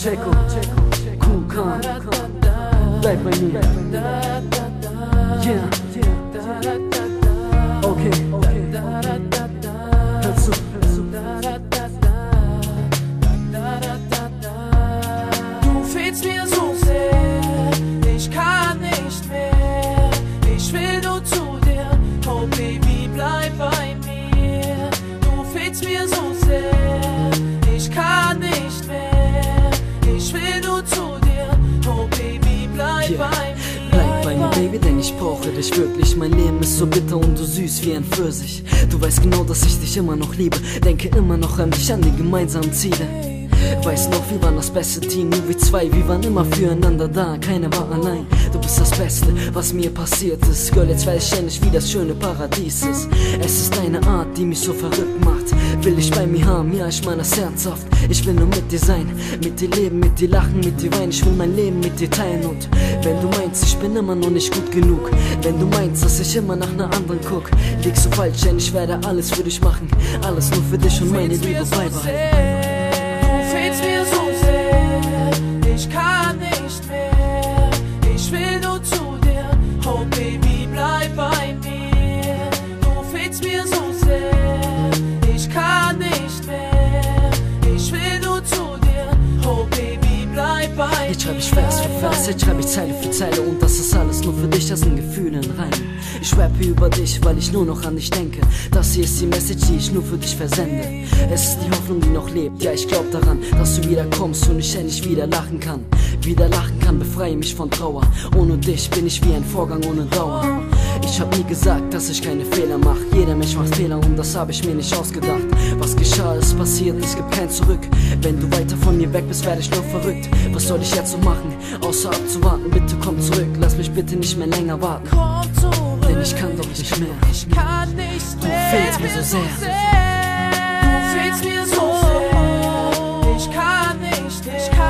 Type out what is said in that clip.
Checo, Kool Khan, bleib bei mir. Yeah, okay, hör zu. Du fehlst mir so sehr, ich kann nicht mehr. Ich will nur zu dir, oh Baby, bleib bei mir. Du fehlst mir so sehr, ich kann nicht mehr. Ich will nur zu dir, oh Baby, bleib bei mir. Bleib bei mir, Baby, denn ich brauche dich wirklich. Mein Leben ist so bitter und so süß wie ein Pfirsich. Du weißt genau, dass ich dich immer noch liebe. Denke immer noch an dich, an die gemeinsamen Ziele. Weiß noch, wir waren das beste Team, nur wir zwei, wir waren immer füreinander da, keiner war allein. Du bist das Beste, was mir passiert ist. Girl, jetzt weiß ich endlich, wie das schöne Paradies ist. Es ist deine Art, die mich so verrückt macht. Will ich bei mir haben, ja, ich meine das ernsthaft. Ich will nur mit dir sein, mit dir leben, mit dir lachen, mit dir weinen. Ich will mein Leben mit dir teilen. Und wenn du meinst, ich bin immer noch nicht gut genug, wenn du meinst, dass ich immer nach einer anderen guck, liegst du falsch, denn ich werde alles für dich machen. Alles nur für dich und meine Liebe beibehalten. Du fehlst mir so sehr, ich kann nicht mehr. Ich will nur zu dir, oh Baby, bleib bei mir. Du fehlst mir so sehr, ich kann nicht mehr. Ich will nur zu dir, oh Baby, bleib bei mir. Jetzt schreib ich Vers für Vers, jetzt schreib ich Zeile für Zeile. Und das ist alles nur für dich, das sind Gefühle in Reim. Ich rappe über dich, weil ich nur noch an dich denke. Das hier ist die Message, die ich nur für dich versende. Es ist die Hoffnung, die noch lebt, ja, ich glaub daran, dass du wieder kommst und ich endlich wieder lachen kann. Wieder lachen kann, befreie mich von Trauer. Ohne dich bin ich wie ein Vorgang ohne Dauer. Ich hab nie gesagt, dass ich keine Fehler mach. Jeder Mensch macht Fehler und das hab ich mir nicht ausgedacht. Was geschah, ist passiert, es gibt kein Zurück. Wenn du weiter von mir weg bist, werde ich nur verrückt. Was soll ich jetzt so machen, außer abzuwarten? Bitte komm zurück, lass mich bitte nicht mehr länger warten. Komm zurück, denn ich kann doch nicht mehr. ich kann nicht mehr. Du fehlst mir so sehr. Du fehlst mir so sehr. Ich kann nicht, ich kann